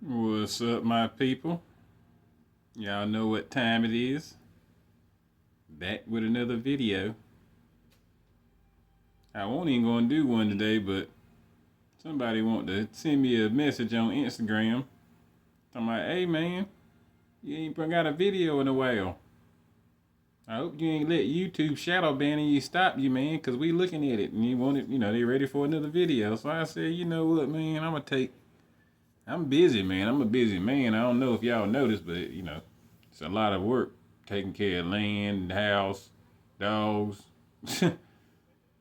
What's up, my people? Y'all know what time it is. Back with another video. I wasn't even gonna do one today, but somebody wanted to send me a message on Instagram. I'm like, hey man, you ain't got a video in a while. I hope you ain't let YouTube shadow banning you stop you, man, cause we looking at it and you want it, they ready for another video. So I said, you know what, man, I'm busy, man. I'm a busy man. I don't know if y'all noticed, but it's a lot of work taking care of land, house, dogs,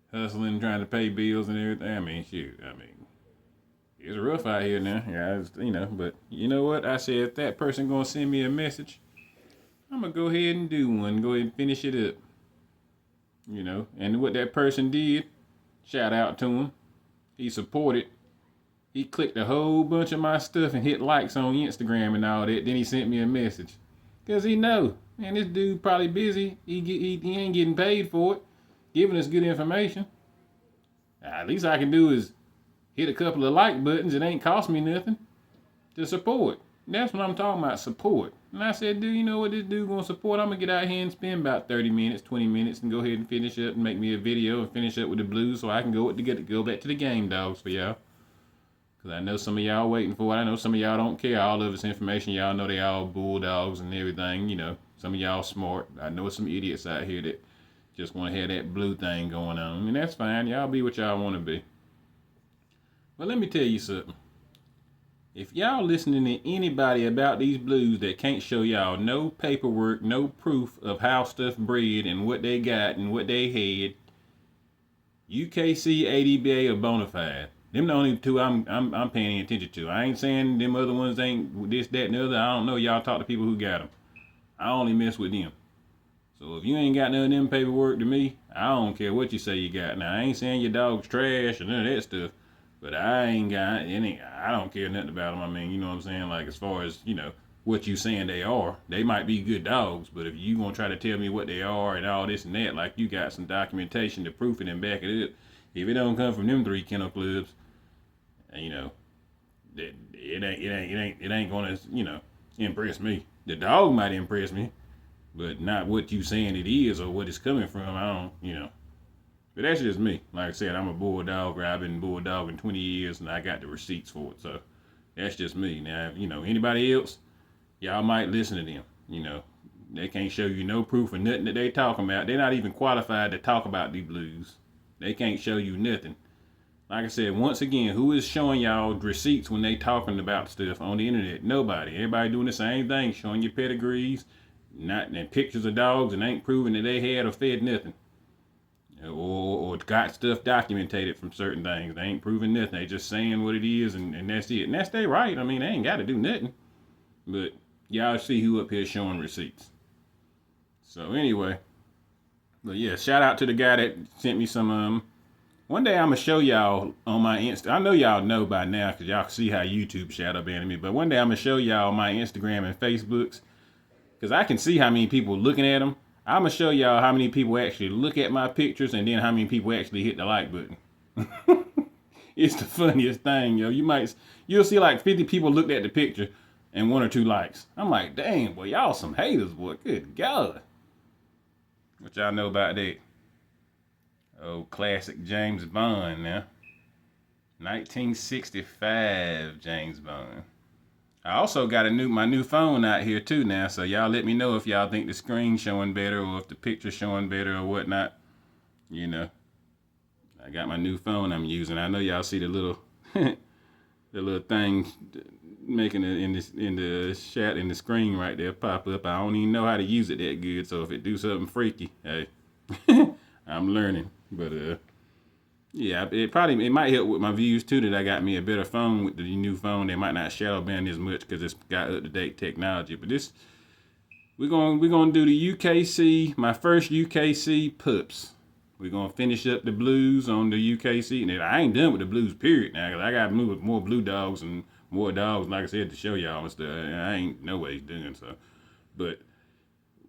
hustling, trying to pay bills and everything. I mean, shoot. It's rough out here now. Yeah, but you know what? I said if that person gonna send me a message, I'm gonna go ahead and do one. Go ahead and finish it up. And what that person did, shout out to him. He supported. He clicked a whole bunch of my stuff and hit likes on Instagram and all that. Then he sent me a message. Cause he know, man, this dude probably busy. He ain't getting paid for it, giving us good information. At least I can do is hit a couple of like buttons. It ain't cost me nothing to support. That's what I'm talking about, support. And I said, dude, you know what this dude gonna support? I'm gonna get out here and spend about 30 minutes, 20 minutes and go ahead and finish up and make me a video and finish up with the blues so I can go back to the game dogs for y'all. Cause I know some of y'all waiting for it. I know some of y'all don't care. All of this information, y'all know they all bulldogs and everything. Some of y'all smart. I know some idiots out here that just want to have that blue thing going on. And that's fine. Y'all be what y'all want to be. But let me tell you something. If y'all listening to anybody about these blues that can't show y'all no paperwork, no proof of how stuff bred and what they got and what they had, UKC, ADBA, or Bonafide. Them the only two I'm paying attention to. I ain't saying them other ones ain't this, that, and the other. I don't know. Y'all talk to people who got them. I only mess with them. So if you ain't got none of them paperwork to me, I don't care what you say you got. Now I ain't saying your dog's trash or none of that stuff, but I ain't got any. I don't care nothing about them. I mean, you know what I'm saying? Like as far as what you saying they are, they might be good dogs, but if you gonna try to tell me what they are and all this and that, like you got some documentation to proof it and back it up. If it don't come from them 3 kennel clubs, it ain't gonna impress me. The dog might impress me, but not what you saying it is or what it's coming from. I don't. But that's just me. Like I said, I'm a bulldog. I've been bulldogging 20 years, and I got the receipts for it. So that's just me. Now, anybody else, y'all might listen to them. They can't show you no proof of nothing that they talking about. They're not even qualified to talk about these blues. They can't show you nothing. Like I said, once again, who is showing y'all receipts when they talking about stuff on the internet? Nobody. Everybody doing the same thing, showing you pedigrees, and pictures of dogs, and ain't proving that they had or fed nothing. Or got stuff documented from certain things. They ain't proving nothing. They just saying what it is, and that's it. And that's their right. I mean, they ain't got to do nothing. But y'all see who up here showing receipts. So anyway, but yeah, shout out to the guy that sent me some. One day I'm gonna show y'all on my Insta. I know y'all know by now because y'all see how YouTube shadow banned me. But one day I'm gonna show y'all my Instagram and Facebooks because I can see how many people looking at them. I'm gonna show y'all how many people actually look at my pictures and then how many people actually hit the like button. It's the funniest thing, yo. You'll see like 50 people looked at the picture and 1 or 2 likes. I'm like, dang, boy, y'all some haters, boy. Good God. What y'all know about that? Oh, classic James Bond now. 1965 James Bond. I also got my new phone out here too now, so y'all let me know if y'all think the screen showing better or if the picture showing better or whatnot. I got my new phone I'm using. I know y'all see the little the little thing making it in the chat in the screen right there pop up. I don't even know how to use it that good, so if it do something freaky, hey, I'm learning. But yeah, it might help with my views too that I got me a better phone with the new phone. They might not shadow ban as much because it's got up to date technology. But we're gonna do the UKC, my first UKC pups. We're gonna finish up the blues on the UKC. And I ain't done with the blues period now because I got more blue dogs and more dogs, like I said, to show y'all and stuff. I ain't no ways doing so, but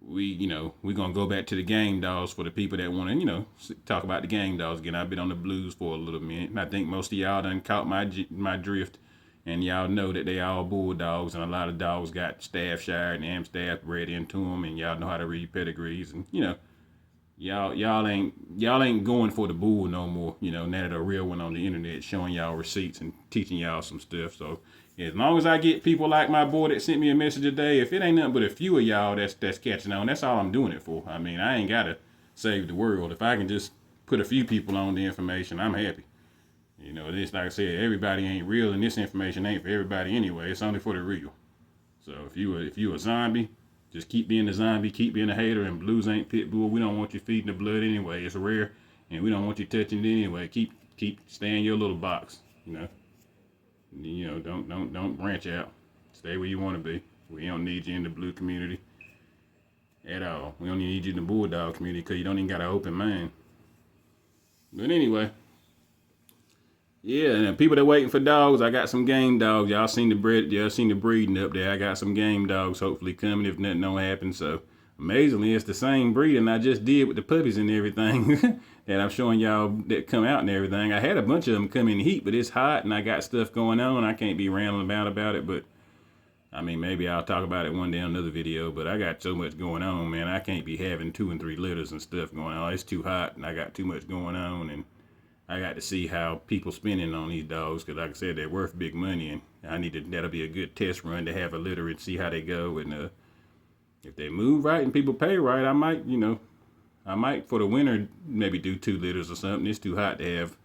we're gonna go back to the game dogs for the people that want to, talk about the game dogs again. I've been on the blues for a little minute, and I think most of y'all done caught my drift. And y'all know that they all bulldogs, and a lot of dogs got Staffshire and Amstaff bred into them, and y'all know how to read pedigrees, and y'all ain't going for the bull no more. Now that a real one on the internet showing y'all receipts and teaching y'all some stuff. So as long as I get people like my boy that sent me a message today, if it ain't nothing but a few of y'all that's catching on, that's all I'm doing it for. I mean, I ain't gotta save the world. If I can just put a few people on the information, I'm happy. This, like I said, everybody ain't real, and this information ain't for everybody anyway. It's only for the real. So if you a zombie, just keep being a zombie, keep being a hater, and blues ain't pit bull. We don't want you feeding the blood anyway. It's rare, and we don't want you touching it anyway. Keep stay in your little box. Don't branch out. Stay where you want to be. We don't need you in the blue community at all. We only need you in the bulldog community because you don't even got an open mind. But anyway. Yeah, and people that waiting for dogs, I got some game dogs. Y'all seen the breeding up there. I got some game dogs hopefully coming if nothing don't happen. So amazingly, it's the same breeding I just did with the puppies and everything that I'm showing y'all that come out and everything. I had a bunch of them come in heat, but it's hot and I got stuff going on. I can't be rambling about it, but I mean, maybe I'll talk about it one day on another video, but I got so much going on, man. I can't be having 2 and 3 litters and stuff going on. It's too hot and I got too much going on, and I got to see how people spending on these dogs, because like I said, they're worth big money, and that'll be a good test run to have a litter and see how they go. And if they move right and people pay right, I might for the winter maybe do 2 litters or something. It's too hot to have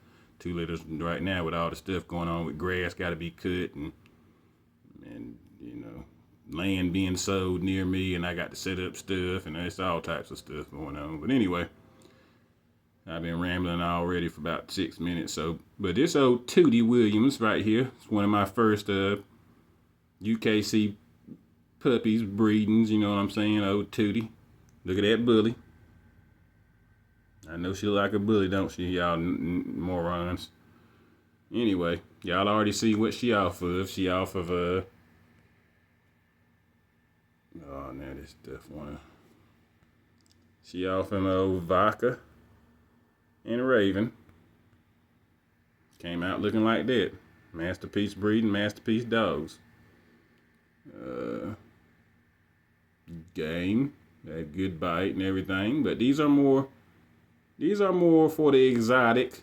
2 litters right now with all the stuff going on with grass got to be cut and land being sold near me, and I got to set up stuff, and it's all types of stuff going on. But anyway, I've been rambling already for about 6 minutes. But this old Tootie Williams right here, it's one of my first UKC puppies, breedings, you know what I'm saying, old Tootie. Look at that bully. I know she look like a bully, don't she, y'all morons. Anyway, y'all already see what she off of. She off of, she off of old vodka and Raven. Came out looking like that. Masterpiece breeding, masterpiece dogs. Game, that good bite and everything, but these are more for the exotic.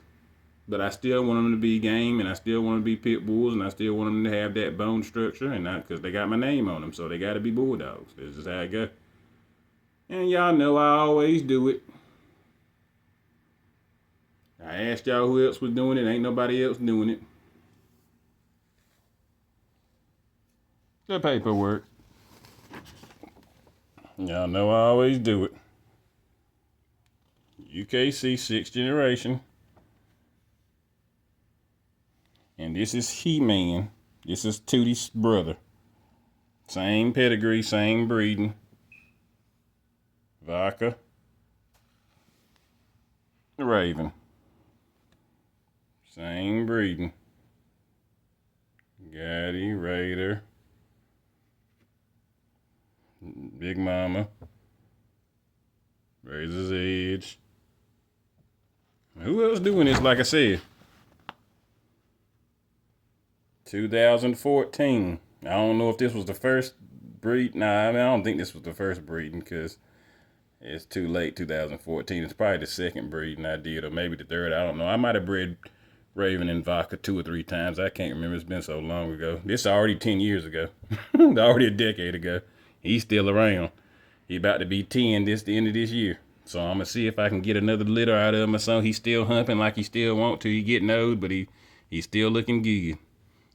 But I still want them to be game, and I still want them to be pit bulls, and I still want them to have that bone structure, and not because they got my name on them, so they got to be bulldogs. This is how it go. And y'all know I always do it. I asked y'all who else was doing it. Ain't nobody else doing it. The paperwork. Y'all know I always do it. UKC 6th generation. And this is He-Man. This is Tootie's brother. Same pedigree, same breeding. Vodka. Raven. Same breeding. Gaddy, Raider. Big Mama. Razor's Edge. Who else doing this, like I said? 2014. I don't know if this was the first breed. Nah, I don't think this was the first breeding because it's too late, 2014. It's probably the second breeding I did, or maybe the third. I don't know. I might have bred Raven and Vodka 2 or 3 times. I can't remember. It's been so long ago. This is already 10 years ago. Already a decade ago. He's still around. He about to be 10 the end of this year. So I'm going to see if I can get another litter out of him or something. He's still humping like he still want to. He getting old, but he's still looking good.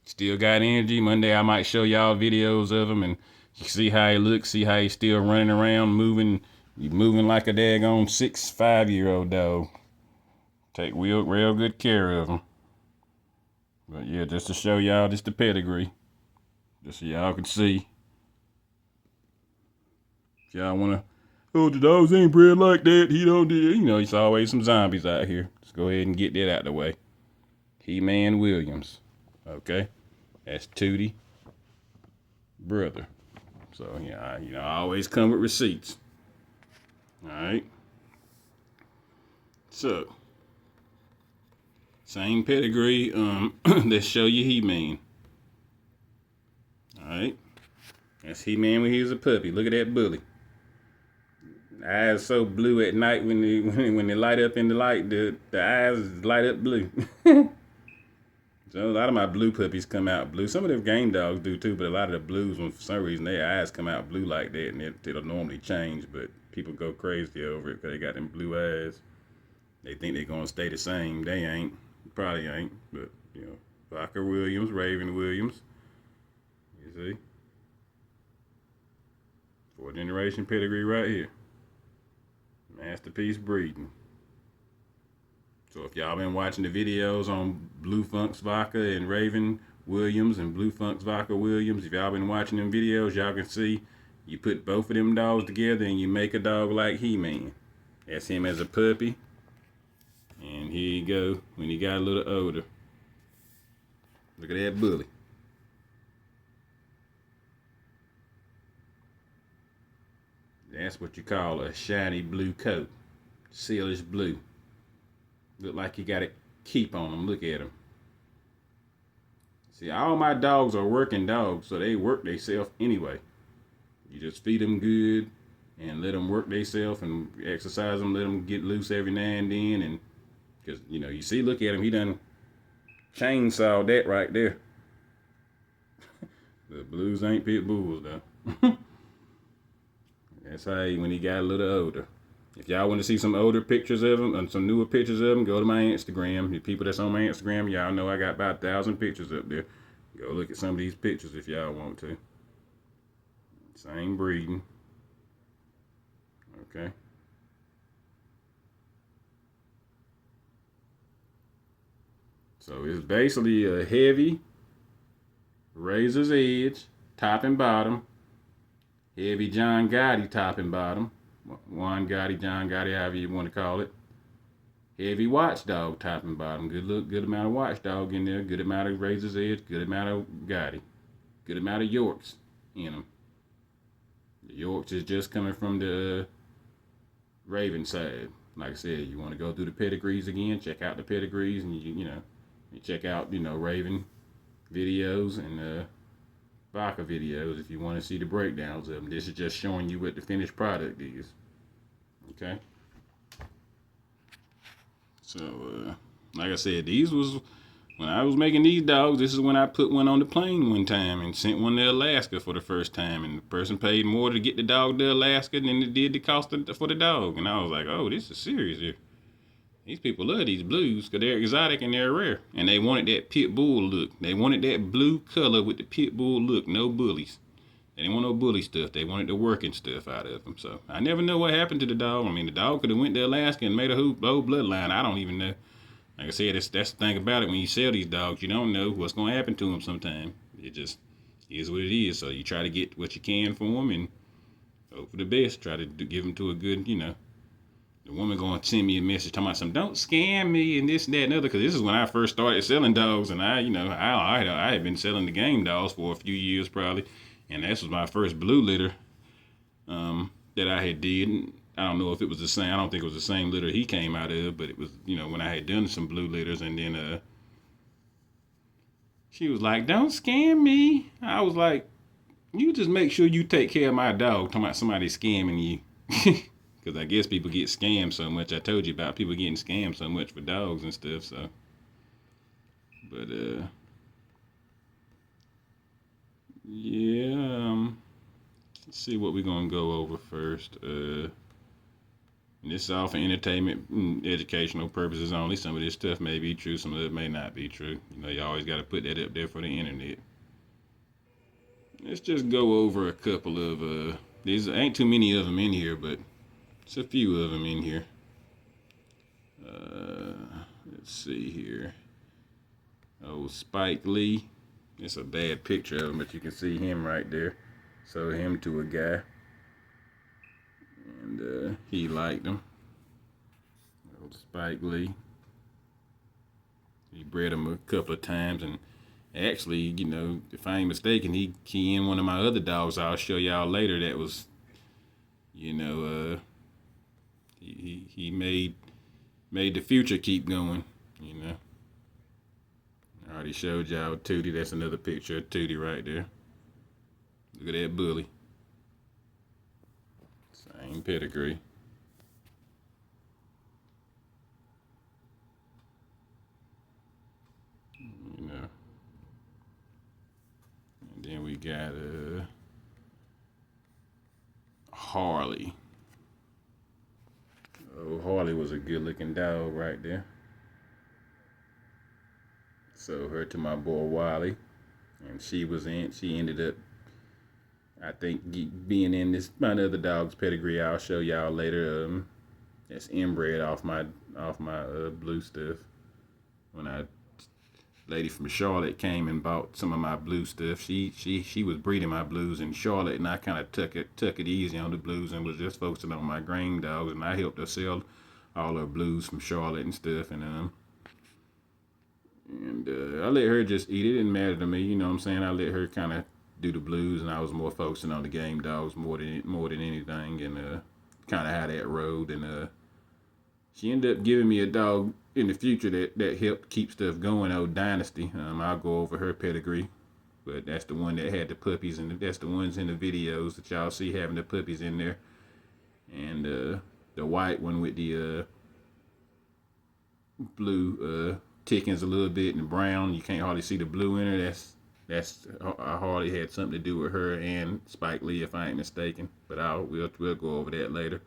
Still got energy. Monday I might show y'all videos of him and see how he looks, see how he's still running around, moving like a daggone 5-year-old dog. Take real good care of him. But yeah, just to show y'all just the pedigree. Just so y'all can see. If y'all wanna, oh, the dogs ain't bred like that. He don't do, it's always some zombies out here. Just go ahead and get that out of the way. He-Man Williams. Okay? That's Tootie, brother. So, yeah, I always come with receipts. Alright? So, same pedigree, let's show you He-Man. Alright. That's He-Man when he was a puppy. Look at that bully. Eyes so blue at night when they light up in the light. The eyes light up blue. So a lot of my blue puppies come out blue. Some of the game dogs do too, but a lot of the blues, when for some reason their eyes come out blue like that, and it'll normally change, but people go crazy over it because they got them blue eyes. They think they're gonna stay the same. They ain't. Probably ain't. But you know, Barker Williams, Raven Williams. You see, 4th generation pedigree right here. Masterpiece breeding. So if y'all been watching the videos on Blue Funk's Vodka and Raven Williams and Blue Funk's Vodka Williams, if y'all been watching them videos, y'all can see you put both of them dogs together and you make a dog like He-Man. That's him as a puppy. And here you go when he got a little older. Look at that bully. That's what you call a shiny blue coat. Sealish blue. Look like you got a keep on them. Look at them. See, all my dogs are working dogs, so they work themselves anyway. You just feed them good and let them work themselves and exercise them, let them get loose every now and then. And because, you know, you see, look at him, he done chainsawed that right there. The blues ain't pit bulls, though. That's how when he got a little older. If y'all want to see some older pictures of him and some newer pictures of him, go to my Instagram. The people that's on my Instagram, y'all know I got about 1,000 pictures up there. Go look at some of these pictures if y'all want to. Same breeding. Okay. So it's basically a heavy razor's edge, top and bottom. Heavy John Gotti top and bottom. Juan Gotti, John Gotti, however you want to call it. Heavy watchdog top and bottom. Good look, good amount of watchdog in there. Good amount of razor's edge. Good amount of Gotti. Good amount of Yorks in them. The Yorks is just coming from the Raven side. Like I said, you want to go through the pedigrees again. Check out the pedigrees, and you check out Raven videos and Vodka videos if you want to see the breakdowns of them. This is just showing you what the finished product is. Okay. So, like I said, these was, when I was making these dogs, this is when I put one on the plane one time and sent one to Alaska for the first time. And the person paid more to get the dog to Alaska than it did the cost for the dog. And I was like, oh, this is serious here. These people love these blues because they're exotic and they're rare. And they wanted that pit bull look. They wanted that blue color with the pit bull look. No bullies. They didn't want no bully stuff. They wanted the working stuff out of them. So I never know what happened to the dog. I mean, the dog could have went to Alaska and made a whole bloodline. I don't even know. Like I said, that's the thing about it. When you sell these dogs, you don't know what's going to happen to them sometime. It just is what it is. So you try to get what you can for them and hope for the best. Try to give them to a good, The woman going to send me a message talking about some, don't scam me and this and that and other. Because this is when I first started selling dogs. And I had been selling the game dogs for a few years probably. And this was my first blue litter that I had did. I don't know if it was the same. I don't think it was the same litter he came out of, but it was, when I had done some blue litters. And then she was like, don't scam me. I was like, you just make sure you take care of my dog. Talking about somebody scamming you. Because I guess people get scammed so much. I told you about people getting scammed so much for dogs and stuff. So, but yeah. Let's see what we're gonna go over first. And this is all for entertainment, educational purposes only. Some of this stuff may be true, some of it may not be true. You always got to put that up there for the internet. Let's just go over a couple of these. Ain't too many of them in here, but it's a few of them in here. Let's see here. Oh, Spike Lee. It's a bad picture of him, but you can see him right there. Sold him to a guy. And he liked him. Old Spike Lee. He bred him a couple of times. And actually, if I ain't mistaken, he in one of my other dogs I'll show y'all later that was, he made the future keep going, I already showed y'all Tootie. That's another picture of Tootie right there. Look at that bully. Same pedigree. You know. And then we got Harley. Oh, Harley was a good looking dog right there. So her to my boy Wally. And she ended up, I think, being in this my other dog's pedigree. I'll show y'all later. That's inbred off my blue stuff. When lady from Charlotte came and bought some of my blue stuff, she was breeding my blues in Charlotte, and I kind of took it easy on the blues and was just focusing on my green dogs, and I helped her sell all her blues from Charlotte and stuff, and I let her just eat it. It didn't matter to me, you know what I'm saying? I let her kind of do the blues, and I was more focusing on the game dogs more than anything, and kind of how that rode. And she ended up giving me a dog in the future that helped keep stuff going. Old Dynasty. I'll go over her pedigree, but that's the one that had the puppies, and that's the ones in the videos that y'all see having the puppies in there. And the white one with the blue tickings a little bit, and brown, you can't hardly see the blue in her. That's I hardly had something to do with her and Spike Lee, if I ain't mistaken. But we'll go over that later.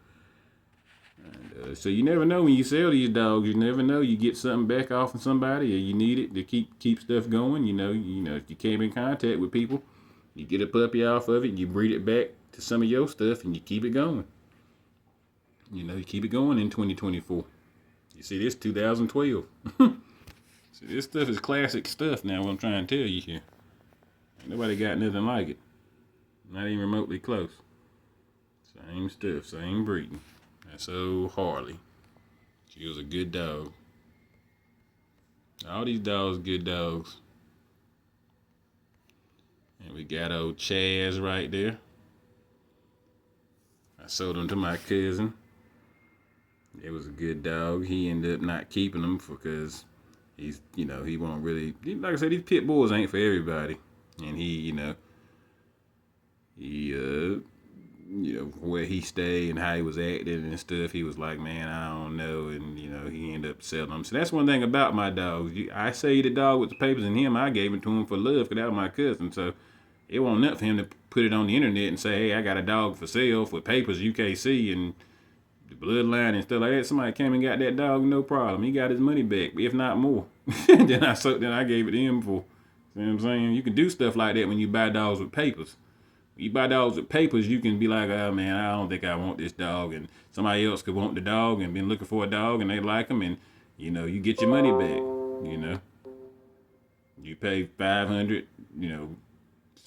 And, so you never know when you sell these dogs. You never know, you get something back off of somebody, or you need it to keep stuff going. You know, if you came in contact with people, you get a puppy off of it, you breed it back to some of your stuff, and you keep it going. You know, you keep it going in 2024. You see, this 2012. See, this stuff is classic stuff now, what I'm trying to tell you here. Ain't nobody got nothing like it. Not even remotely close. Same stuff, same breeding. That's old Harley. She was a good dog. All these dogs good dogs. And we got old Chaz right there. I sold him to my cousin. It was a good dog. He ended up not keeping him because he's, he won't really, like I said, these pit bulls ain't for everybody. And he, where he stayed and how he was acting and stuff, he was like, man, I don't know. And, he ended up selling them. So that's one thing about my dogs. I say the dog with the papers in him, I gave it to him for love because that was my cousin. So it wasn't enough for him to put it on the internet and say, hey, I got a dog for sale for papers, UKC, and the bloodline and stuff like that. Somebody came and got that dog, no problem. He got his money back, if not more. then I gave it to him for. You know what I'm saying? You can do stuff like that when you buy dogs with papers. When you buy dogs with papers, you can be like, oh man, I don't think I want this dog, and somebody else could want the dog and been looking for a dog and they like him, and you get your money back. You pay $500,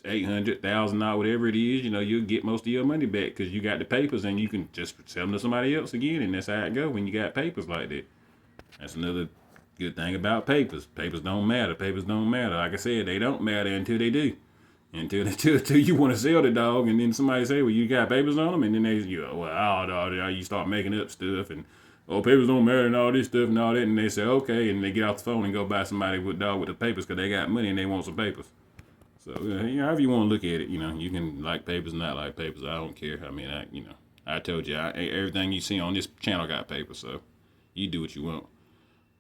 $800,000, whatever it is, you'll get most of your money back because you got the papers, and you can just sell them to somebody else again, and that's how it go when you got papers like that. That's another good thing about papers. Papers don't matter. Like I said, they don't matter until they do. Until you want to sell the dog, and then somebody say, well, you got papers on them, and then you start making up stuff, and papers don't matter and all this stuff and all that, and they say, okay, and they get off the phone and go buy somebody with a dog with the papers because they got money and they want some papers. So, however you want to look at it, you can like papers, not like papers. I don't care. I mean, I told you, everything you see on this channel got papers, so you do what you want.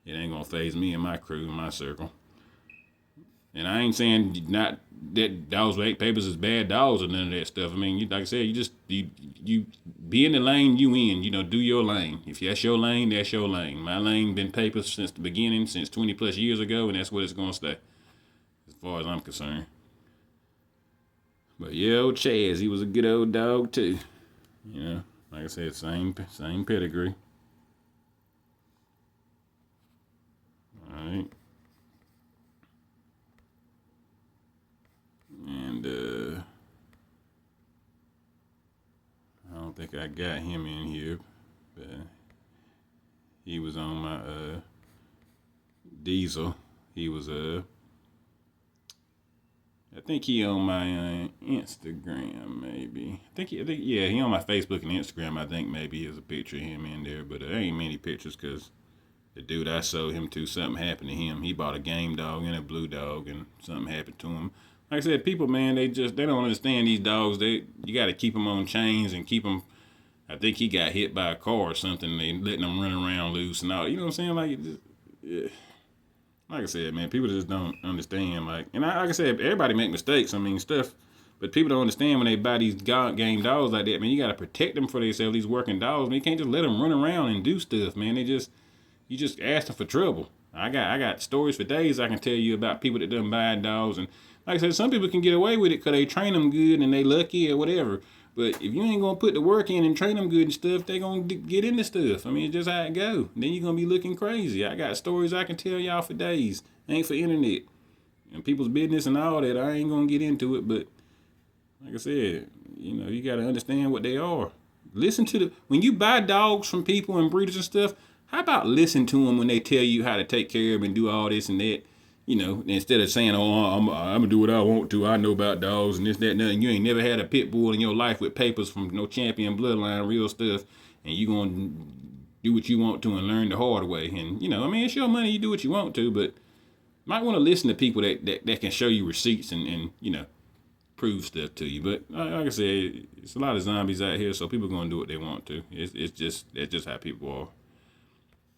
It ain't gonna faze me and my crew, my circle. And I ain't saying not that dogs with papers is bad dogs or none of that stuff. I mean, like I said, you be in the lane you in. Do your lane. If that's your lane, that's your lane. My lane been papers since the beginning, since 20 plus years ago, and that's what it's gonna stay, as far as I'm concerned. But yeah, old Chaz, he was a good old dog too. Like I said, same pedigree. All right. And I don't think I got him in here, but he was on my Diesel. He was I think he on my Instagram, maybe. He on my Facebook and Instagram. I think maybe there's a picture of him in there, but there ain't many pictures because the dude I sold him to, something happened to him. He bought a game dog and a blue dog, and something happened to him. like I said, people, man, they don't understand these dogs. You got to keep them on chains and keep them. I think he got hit by a car or something. They letting them run around loose and all. You know what I'm saying? Yeah. Like I said, man, people just don't understand. Like I said, everybody make mistakes. I mean, stuff. But people don't understand when they buy these game dogs like that, man. You got to protect them for themselves. These working dogs, man. You can't just let them run around and do stuff, man. You just ask them for trouble. I got stories for days I can tell you about people that done buy dogs, and like I said, some people can get away with it because they train them good and they lucky or whatever. But if you ain't gonna put the work in and train them good and stuff, they gonna get into stuff. I mean, it's just how it go. Then you're gonna be looking crazy. I got stories I can tell y'all for days. Ain't for internet and people's business and all that. I ain't gonna get into it, but like I said, you got to understand what they are. Listen to when you buy dogs from people and breeders and stuff. How about listen to them when they tell you how to take care of them and do all this and that? Instead of saying, "Oh, I'm gonna do what I want to. I know about dogs and this, that, and that." You ain't never had a pit bull in your life with papers from no champion bloodline, real stuff, and you gonna do what you want to and learn the hard way. And it's your money. You do what you want to, but might want to listen to people that can show you receipts and prove stuff to you. But like I said, it's a lot of zombies out here, so people gonna do what they want to. That's just how people are.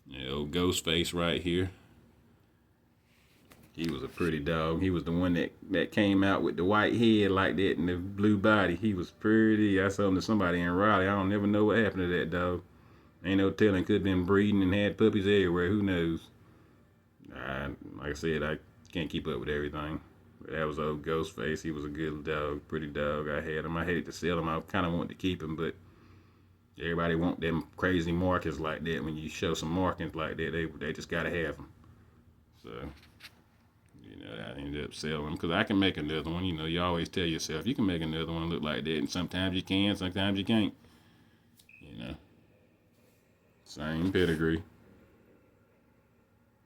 Ghostface right here. He was a pretty dog. He was the one that came out with the white head like that and the blue body. He was pretty. I saw him to somebody in Raleigh. I don't never know what happened to that dog. Ain't no telling. Could have been breeding and had puppies everywhere. Who knows? Like I said, I can't keep up with everything. But that was old Ghostface. He was a good dog, pretty dog. I had him. I hated to sell him. I kind of wanted to keep him, but everybody want them crazy markings like that. When you show some markings like that, they just gotta have them. So, I ended up selling them because I can make another one. You always tell yourself you can make another one look like that, and sometimes you can, sometimes you can't. Same pedigree.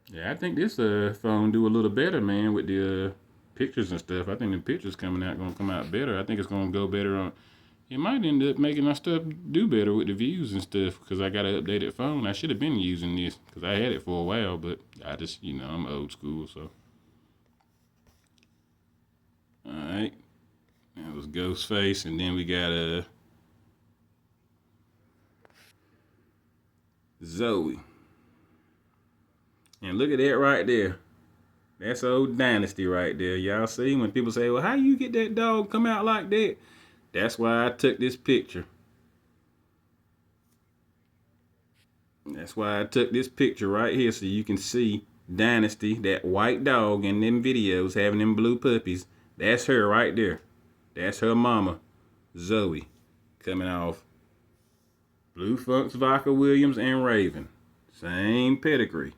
Yeah, I think this phone do a little better, man, with the pictures and stuff. I think the pictures coming out gonna come out better. I think it's gonna go better on. It might end up making our stuff do better with the views and stuff because I got an updated phone. I should have been using this because I had it for a while, but I just, I'm old school, so. All right, that was Ghostface, and then we got Zoe. And look at that right there. That's old Dynasty right there. Y'all see when people say, well, how you get that dog come out like that? That's why I took this picture. That's why I took this picture right here so you can see Dynasty, that white dog in them videos having them blue puppies. That's her right there. That's her mama, Zoe, coming off Blue Funks, Vodka Williams, and Raven. Same pedigree.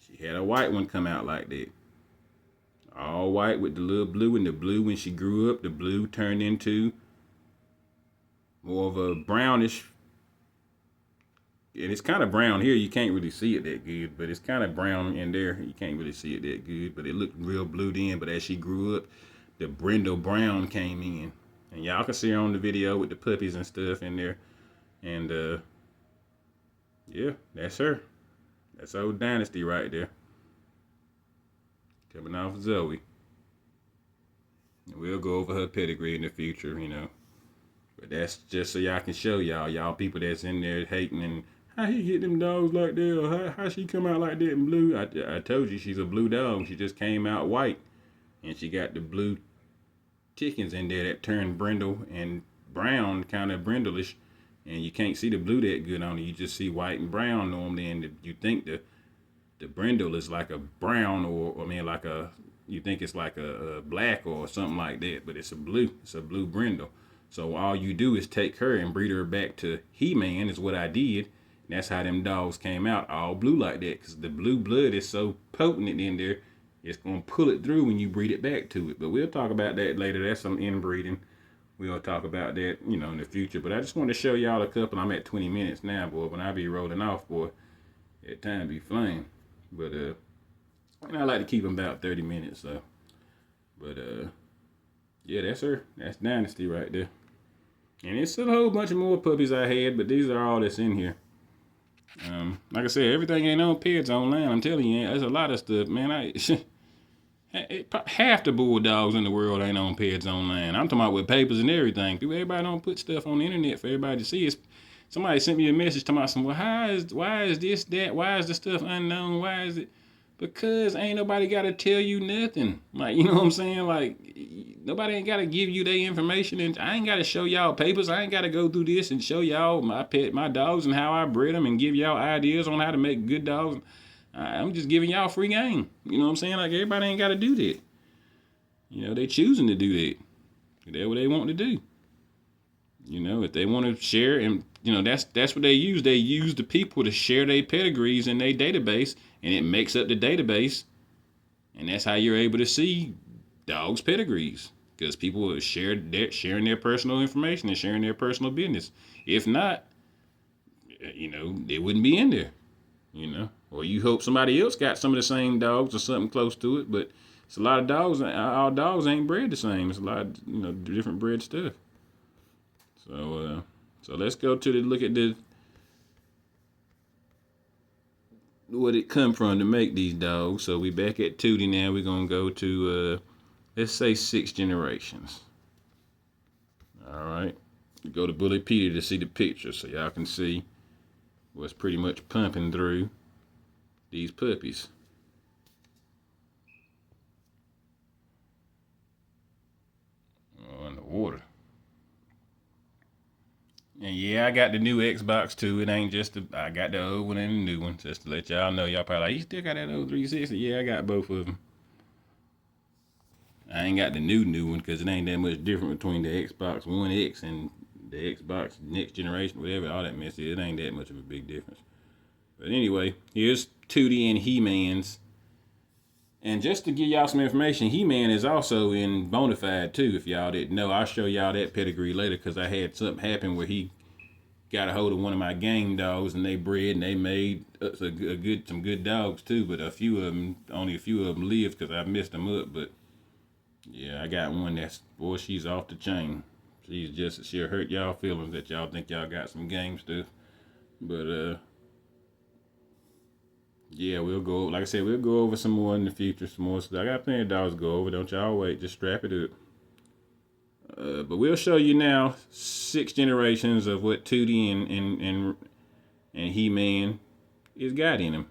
She had a white one come out like that. All white with the little blue, and the blue when she grew up, the blue turned into more of a brownish. And it's kind of brown here. You can't really see it that good, but it's kind of brown in there. You can't really see it that good, but it looked real blue then. But as she grew up, the brindle brown came in. And y'all can see her on the video with the puppies and stuff in there. And, yeah, that's her. That's old Dynasty right there. Coming off Zoe. And we'll go over her pedigree in the future, But that's just so y'all can show y'all people that's in there hating and how he get them dogs like that, or how she come out like that in blue. I told you she's a blue dog. She just came out white. And she got the blue chickens in there that turn brindle and brown, kind of brindleish. And you can't see the blue that good on it. You just see white and brown normally. And you think the brindle is like a brown you think it's like a black or something like that. But it's a blue. It's a blue brindle. So all you do is take her and breed her back to He-Man is what I did. And that's how them dogs came out, all blue like that. Because the blue blood is so potent in there, it's going to pull it through when you breed it back to it. But we'll talk about that later. That's some inbreeding. We'll talk about that, in the future. But I just want to show y'all a couple. I'm at 20 minutes now, boy. When I be rolling off, boy, that time be flying. But, and I like to keep them about 30 minutes, so. But, yeah, that's her. That's Dynasty right there. And it's a whole bunch of more puppies I had, but these are all that's in here. Like I said, everything ain't on Peds online. I'm telling you, there's a lot of stuff, man. Half the bulldogs in the world ain't on Pets Online. I'm talking about with papers and everything. People, everybody don't put stuff on the internet for everybody to see. Somebody sent me a message talking about some, well, why is this, that? Why is the stuff unknown? Why is it? Because ain't nobody got to tell you nothing. Like, you know what I'm saying? Like, nobody ain't got to give you their information. And I ain't got to show y'all papers. I ain't got to go through this and show y'all my dogs and how I bred them and give y'all ideas on how to make good dogs. I'm just giving y'all free game. You know what I'm saying? Like, everybody ain't got to do that. You know, they choosing to do that. That's what they want to do. You know, if they want to share, and you know, that's what they use. They use the people to share their pedigrees in their database, and it makes up the database, and that's how you're able to see dogs' pedigrees, because people are sharing their personal information and sharing their personal business. If not, you know, they wouldn't be in there. You know, or you hope somebody else got some of the same dogs or something close to it, but it's a lot of dogs. All dogs ain't bred the same. It's a lot of, you know, different bred stuff. So let's go to look at what it come from to make these dogs. So we back at Tootie now. We're gonna go to let's say 6 generations. All right, go to Bully Peter to see the picture so y'all can see what's pretty much pumping through these puppies. Oh, in the water. And yeah, I got the new Xbox too. It ain't just I got the old one and the new one. Just to let y'all know, y'all probably like, you still got that old 360? Yeah, I got both of them. I ain't got the new one because it ain't that much different between the Xbox One X and the Xbox next generation, whatever, all that mess is. It ain't that much of a big difference. But anyway, here's Tootie and He-Man's. And just to give y'all some information, He-Man is also in Bonafide too, if y'all didn't know. I'll show y'all that pedigree later because I had something happen where he got a hold of one of my game dogs and they bred and they made some good dogs too, but only a few of them lived because I messed them up. But yeah, I got one that's, boy, she's off the chain. She'll hurt y'all feelings that y'all think y'all got some game stuff. But yeah, we'll go, like I said, we'll go over some more in the future, some more stuff. I got plenty of dogs to go over, don't y'all wait, just strap it up. But we'll show you now 6 generations of what Tootie and He-Man is got in him,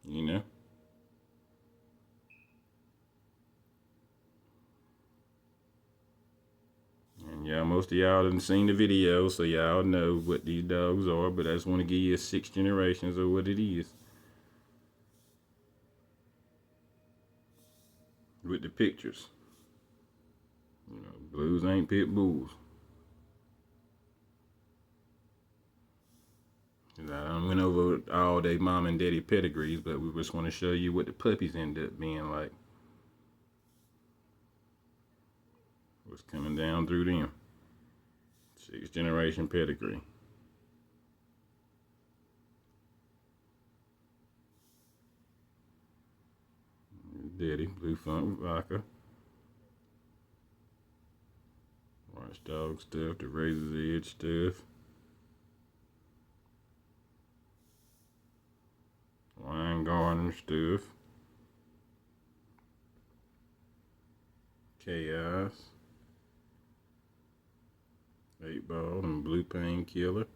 you know. And y'all, most of y'all done seen the video, so y'all know what these dogs are, but I just want to give you 6 generations of what it is. With the pictures. You know, blues ain't pit bulls. I done went over all they mom and daddy pedigrees, but we just want to show you what the puppies end up being like. What's coming down through them. 6 generation pedigree. Daddy, Blue Funk Vodka. Watchdog stuff, the Razor's Edge stuff. Wine Garden stuff. Chaos. 8 Ball and Blue Painkiller.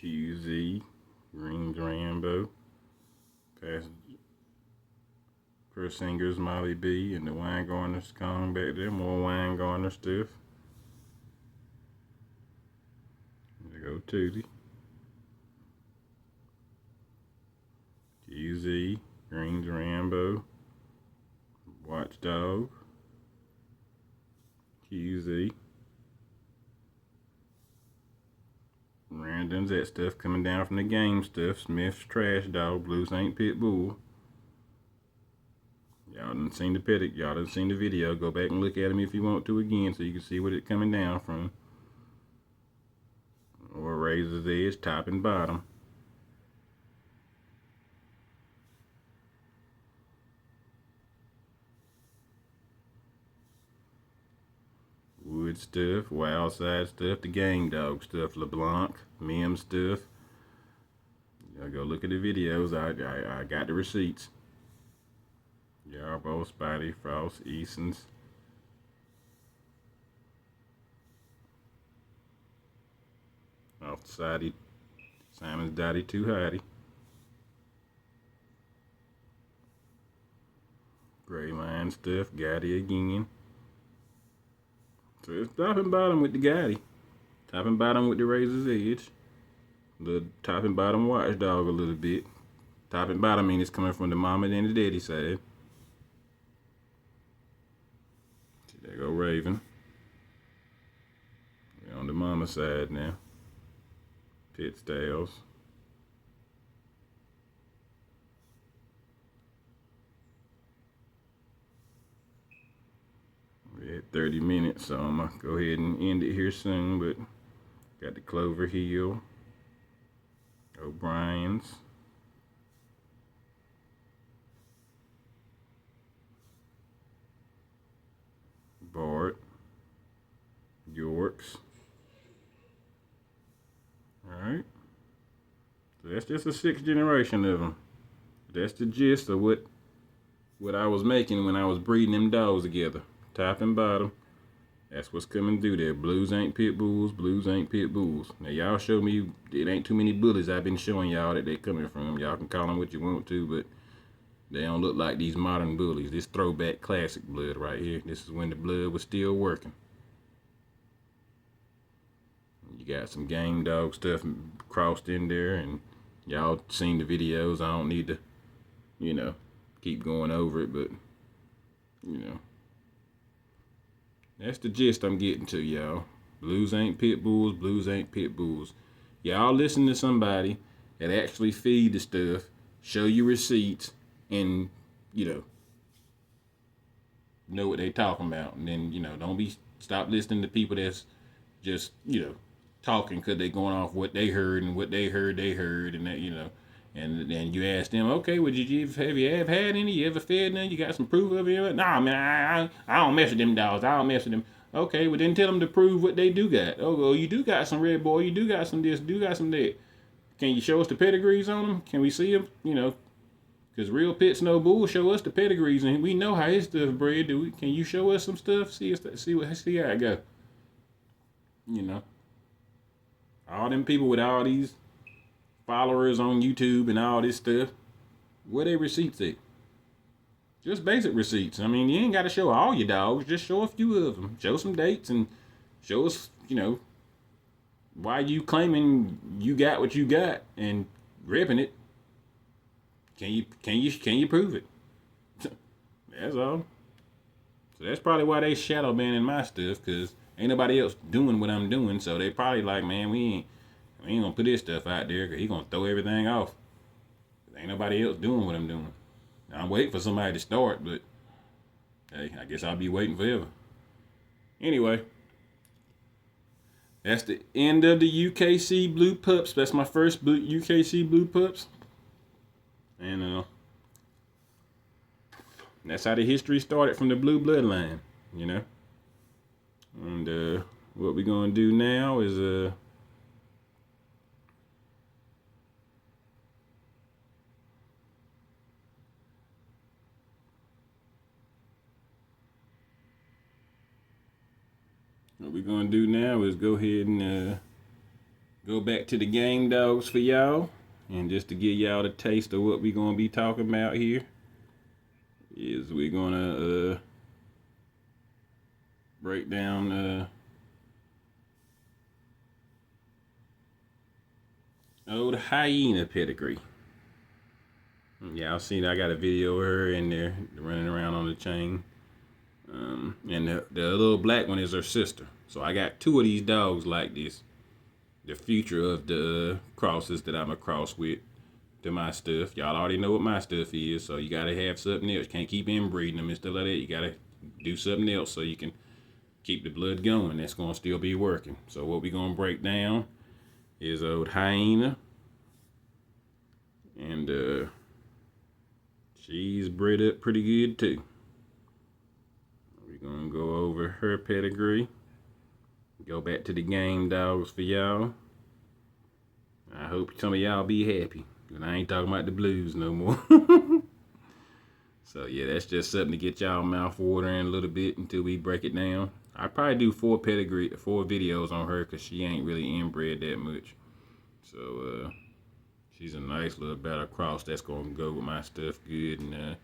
QZ. Green Rambo. First Singer's Molly B and the Wine Gardeners coming back there. More Wine Gardener stuff. There go Tootie. QZ. Green Rambo. Watchdog. QZ. Randoms, that stuff coming down from the game stuff. Smith's Trash Dog, Blue Saint Pitbull. Y'all done seen y'all done seen the video. Go back and look at them if you want to again so you can see what it's coming down from. Or Razor's Edge, top and bottom. Wood stuff, Wild Side stuff, the Gang Dog stuff, LeBlanc, Mim stuff, Y'all go look at the videos. I got the receipts. Yarbo, Spidey, Frost, Easons. Off the side, Simon's Daddy Too Hottie. Gray line stuff, Gotti again. So it's top and bottom with the Gotti. Top and bottom with the Razor's Edge. The top and bottom watchdog a little bit. Top and bottom mean it's coming from the mama and the daddy side. See, there go Raven. We're on the mama side now. Pit styles. We're at 30 minutes, so I'm gonna go ahead and end it here soon, but got the Clover Hill, O'Brien's, Bart, Yorks. Alright. So that's just a 6th generation of them. That's the gist of what I was making when I was breeding them dogs together. Top and bottom. That's what's coming through there. Blues ain't pit bulls. Blues ain't pit bulls. Now y'all show me it ain't too many bullies I've been showing y'all that they coming from. Y'all can call them what you want to, but they don't look like these modern bullies. This throwback classic blood right here. This is when the blood was still working. You got some game dog stuff crossed in there, and y'all seen the videos. I don't need to, you know, keep going over it, but, you know. That's the gist I'm getting to, y'all. Blues ain't pit bulls. Blues ain't pit bulls. Y'all listen to somebody that actually feed the stuff, show you receipts, and, you know what they talking about. And then, you know, stop listening to people that's just, you know, talking because they going off what they heard and what they heard, and that, you know. And then you ask them, okay, well, have you ever had any? You ever fed none? You got some proof of it? Nah, man, I don't mess with them dogs. I don't mess with them. Okay, well, then tell them to prove what they do got. Oh, well, you do got some red boy. You do got some this, do got some that. Can you show us the pedigrees on them? Can we see them? You know, because real pits no bull. Show us the pedigrees, and we know how his stuff bred. Can you show us some stuff? See how it go. You know, all them people with all these followers on YouTube and all this stuff, where they receipts at? Just basic receipts. I mean, you ain't got to show all your dogs. Just show a few of them. Show some dates and show us, you know, why you claiming you got what you got and ripping it. Can you prove it? That's all. So that's probably why they shadow banning my stuff, because ain't nobody else doing what I'm doing. So they probably like, man, we ain't gonna put this stuff out there because he gonna throw everything off. Ain't nobody else doing what I'm doing. I'm waiting for somebody to start, but hey, I guess I'll be waiting forever. Anyway, that's the end of the UKC Blue Pups. That's my first UKC Blue Pups. And that's how the history started from the blue bloodline, you know. And what we're gonna do now is go ahead and go back to the game dogs for y'all. And just to give y'all a taste of what we're going to be talking about here is we're going to break down old hyena pedigree. Y'all seen I got a video of her in there running around on the chain. And the little black one is her sister. So I got 2 of these dogs like this. The future of the crosses that I'm a cross with to my stuff. Y'all already know what my stuff is, so you gotta have something else. You can't keep inbreeding them and stuff like that. You gotta do something else so you can keep the blood going. That's gonna still be working. So what we gonna break down is old hyena. And she's bred up pretty good too. We're gonna go over her pedigree. Go back to the game dogs for y'all. I hope some of y'all be happy. But I ain't talking about the blues no more. So yeah, that's just something to get y'all mouth watering a little bit until we break it down. I probably do 4 videos on her because she ain't really inbred that much. So she's a nice little battle cross that's gonna go with my stuff good. And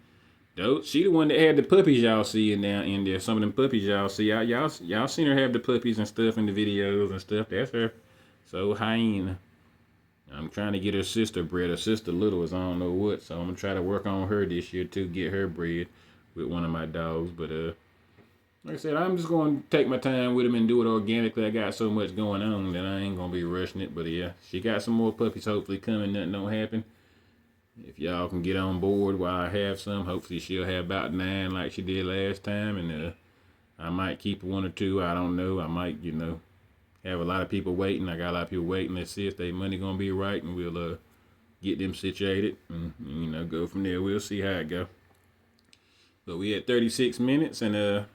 though she the one that had the puppies y'all seeing down in there. Some of them puppies y'all see, y'all seen her have the puppies and stuff in the videos and stuff. That's her. So hyena. I'm trying to get her sister bred. Her sister little as I don't know what, so I'm gonna try to work on her this year too, get her bred with one of my dogs. But like I said, I'm just gonna take my time with them and do it organically. I got so much going on that I ain't gonna be rushing it. But yeah, she got some more puppies hopefully coming. Nothing don't happen. If y'all can get on board while I have some, hopefully she'll have about 9 like she did last time, and I might keep 1 or 2. I don't know. I might, have a lot of people waiting. I got a lot of people waiting. Let's see if their money gonna be right, and we'll get them situated, and go from there. We'll see how it go. But we at 36 minutes, and I'm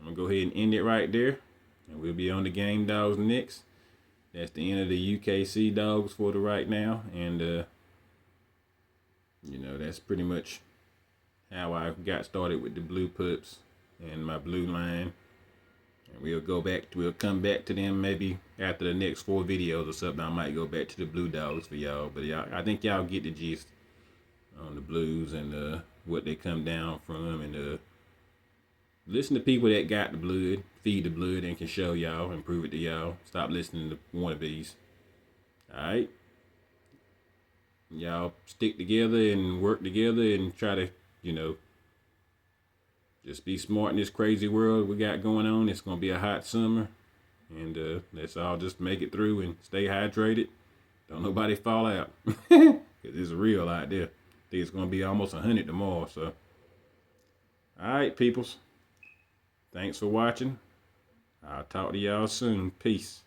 gonna go ahead and end it right there, and we'll be on the game dogs next. That's the end of the UKC dogs for the right now, and that's pretty much how I got started with the blue pups and my blue line. And we'll come back to them maybe after the next 4 videos or something. I might go back to the blue dogs for y'all. But I think y'all get the gist on the blues and what they come down from. And listen to people that got the blood, feed the blood, and can show y'all and prove it to y'all. Stop listening to wannabes. Alright? Y'all stick together and work together and try to, just be smart in this crazy world we got going on. It's going to be a hot summer. And let's all just make it through and stay hydrated. Don't nobody fall out. Because it's real out there. I think it's going to be almost 100 tomorrow. So, alright, peoples. Thanks for watching. I'll talk to y'all soon. Peace.